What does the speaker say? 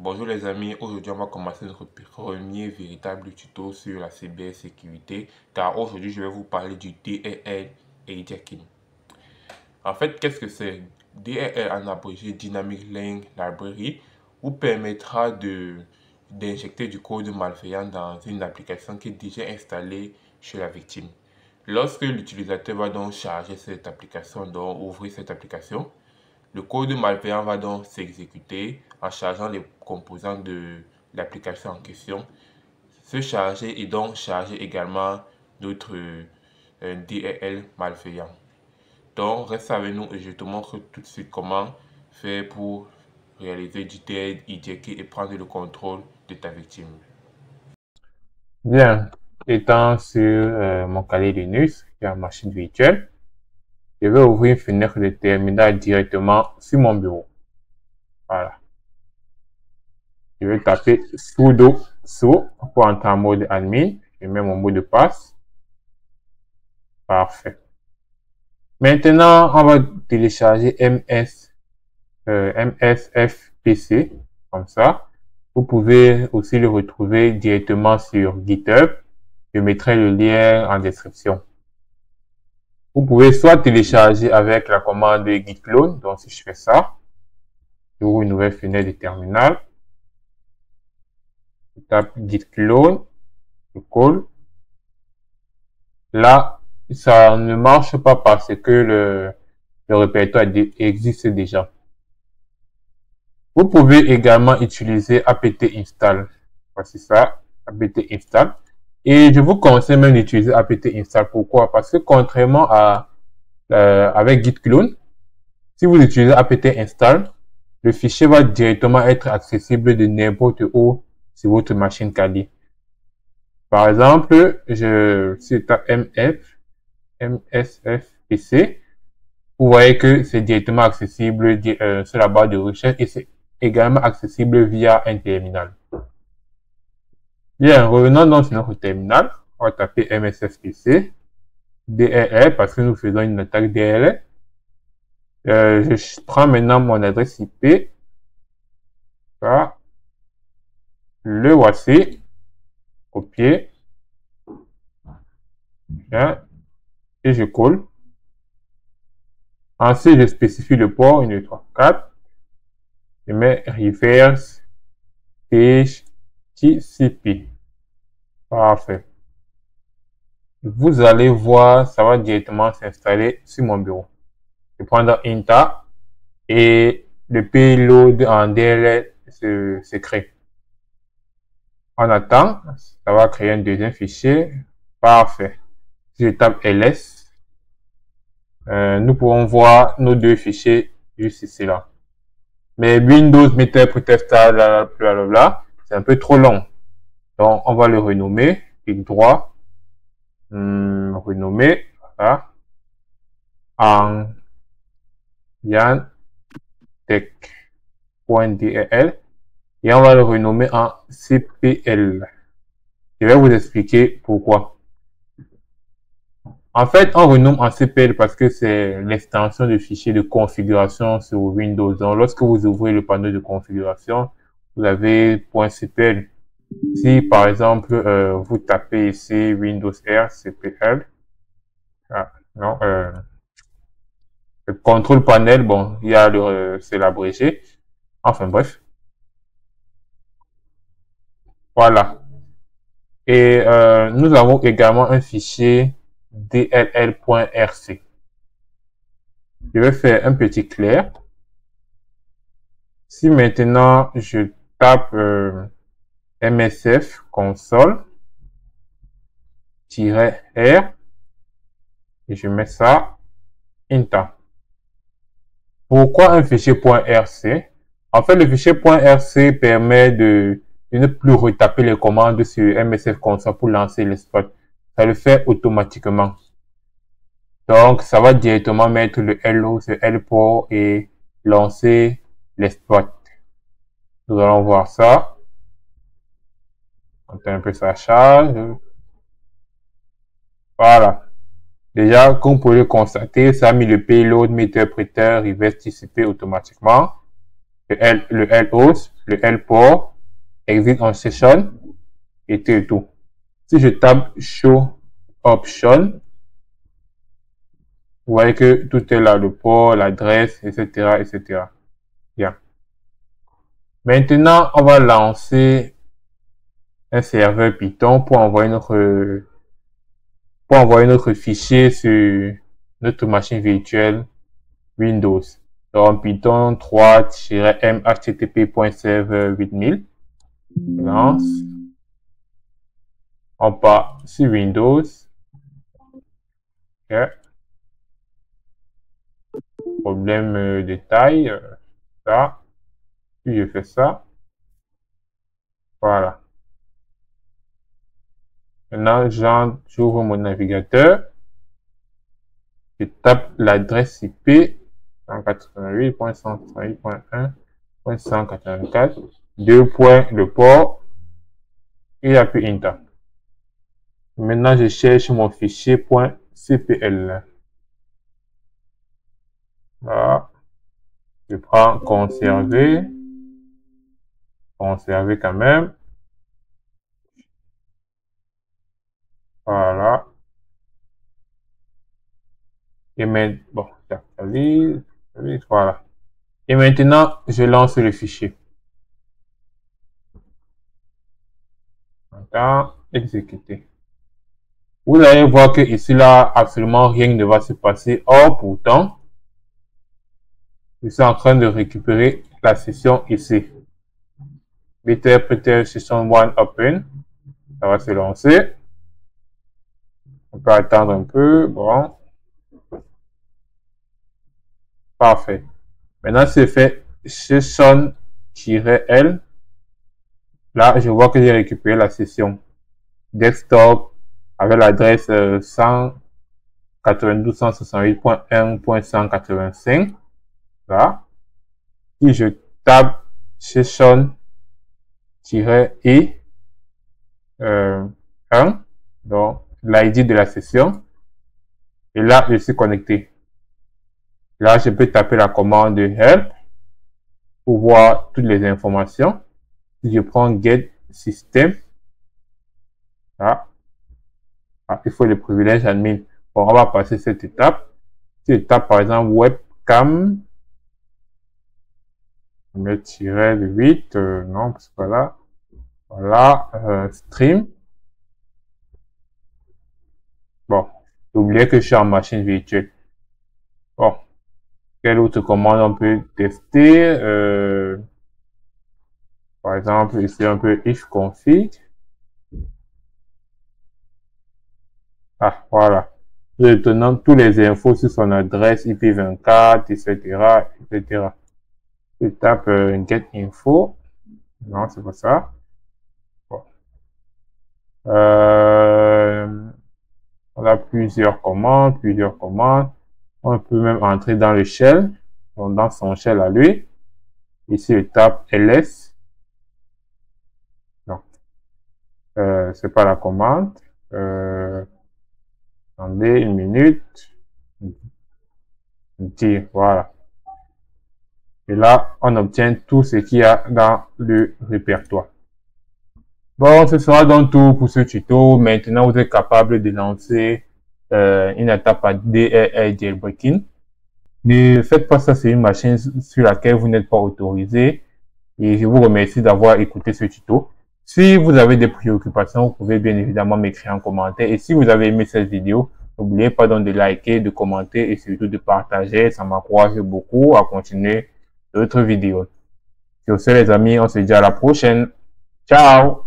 Bonjour les amis, aujourd'hui on va commencer notre premier véritable tuto sur la cybersécurité car aujourd'hui je vais vous parler du DLL hijacking. En fait, qu'est-ce que c'est? DLL en abrégé Dynamic Link Library vous permettra d'injecter du code malveillant dans une application qui est déjà installée chez la victime. Lorsque l'utilisateur va donc charger cette application, donc ouvrir cette application, le code malveillant va donc s'exécuter en chargeant les composants de l'application en question. Ce charger et donc charger également notre DLL malveillant. Donc reste avec nous et je te montre tout de suite comment faire pour réaliser du DLL hijacking et prendre le contrôle de ta victime. Bien, étant sur mon Kali Linux, qui est en machine virtuelle, je vais ouvrir une fenêtre de terminal directement sur mon bureau. Voilà. Je vais taper sudo pour entrer en mode admin. Je mets mon mot de passe. Parfait. Maintenant, on va télécharger MSFPC, comme ça. Vous pouvez aussi le retrouver directement sur GitHub. Je mettrai le lien en description. Vous pouvez soit télécharger avec la commande git clone. Donc, si je fais ça, j'ouvre une nouvelle fenêtre de terminal. Je tape git clone, je colle. Là, ça ne marche pas parce que le répertoire existe déjà. Vous pouvez également utiliser apt install. Voici ça, apt install. Et je vous conseille même d'utiliser apt install. Pourquoi? Parce que contrairement à avec git clone, si vous utilisez apt install, le fichier va directement être accessible de n'importe où sur votre machine Kali. Par exemple, c'est MSFPC. Vous voyez que c'est directement accessible sur la barre de recherche et c'est également accessible via un terminal. Bien, revenons donc sur notre terminal. On va taper MSFPC, DLL parce que nous faisons une attaque DLL. Je prends maintenant mon adresse IP. Voilà. Le voici. Copier. Bien. Et je colle. Ensuite, je spécifie le port 1, 2, 3, 4. Je mets reverse page TCP. Parfait. Vous allez voir, ça va directement s'installer sur mon bureau. Je prends dans Enter et le payload en DLL se crée. On attend, ça va créer un deuxième fichier. Parfait. Si je tape ls, nous pourrons voir nos deux fichiers juste ici là. Mais Windows Meterpreter, blablabla, c'est un peu trop long. Donc on va le renommer, clic droit, renommer, voilà, en yantech.dll et on va le renommer en CPL. Je vais vous expliquer pourquoi. En fait, on renomme en CPL parce que c'est l'extension de fichier de configuration sur Windows. Donc, lorsque vous ouvrez le panneau de configuration, vous avez .cpl. Si, par exemple, vous tapez ici Windows R CPL, non, le contrôle panel, bon, il y a c'est l'abrégé. Enfin, bref. Voilà. Et nous avons également un fichier dll.rc. Je vais faire un petit clair. Si maintenant je tape msf console-r et je mets ça enter. Pourquoi un fichier .rc? En fait, le fichier .rc permet de ne plus retaper les commandes sur msf console pour lancer l'exploit. Ça le fait automatiquement. Donc, ça va directement mettre le hello sur lport et lancer l'exploit. Nous allons voir ça. On fait un peu sa charge. Voilà. Déjà, comme vous pouvez le constater, ça a mis le payload Meterpreter reverse TCP automatiquement. Le LHOST, le L port, exit en session, et tout. Si je tape show option, vous voyez que tout est là, le port, l'adresse, etc., etc. Bien. Maintenant, on va lancer un serveur Python pour envoyer notre fichier sur notre machine virtuelle Windows. Donc, Python 3-m http.server 8000. Lance. On part sur Windows. Okay. Problème de taille. Ça. Puis je fais ça. Voilà. Maintenant, j'ouvre mon navigateur. Je tape l'adresse IP 188.168.1.184. 2 points le port. Et j'appuie Enter. Maintenant, je cherche mon fichier .cpl. Voilà. Je prends conserver. Conserver quand même. Voilà. Et maintenant, bon, voilà. Et maintenant, je lance le fichier. Maintenant, exécuter. Vous allez voir que ici, là, absolument rien ne va se passer. Or, pourtant, je suis en train de récupérer la session ici. Bitter session 1 open. Ça va se lancer. On peut attendre un peu. Bon. Parfait. Maintenant, c'est fait session-l. Là, je vois que j'ai récupéré la session desktop avec l'adresse 192.168.1.185. Là. Si je tape session-e 1, donc l'ID de la session. Et là, je suis connecté. Là, je peux taper la commande help pour voir toutes les informations. Si je prends get system, là, il faut le privilège admin. Bon, on va passer cette étape. Si je tape par exemple webcam, je vais tirer le 8, non, c'est pas là. Voilà, stream. Bon, oubliez que je suis en machine virtuelle. Bon, quelle autre commande on peut tester? Par exemple, ici un peu ifconfig. Ah, voilà. Je donne tous les infos sur son adresse IP24, etc., etc. Je tape get info. Non, c'est pas ça. Bon. On a plusieurs commandes. On peut même entrer dans le shell, donc dans son shell à lui. Ici, je tape ls. Non, c'est pas la commande. Attendez une minute. Voilà. Et là, on obtient tout ce qu'il y a dans le répertoire. Bon, ce sera donc tout pour ce tuto. Maintenant, vous êtes capable de lancer une attaque à DRL jailbreaking. Ne faites pas ça sur une machine sur laquelle vous n'êtes pas autorisé. Et je vous remercie d'avoir écouté ce tuto. Si vous avez des préoccupations, vous pouvez bien évidemment m'écrire en commentaire. Et si vous avez aimé cette vidéo, n'oubliez pas donc de liker, de commenter et surtout de partager. Ça m'encourage beaucoup à continuer d'autres vidéos. Sur ce les amis, on se dit à la prochaine. Ciao!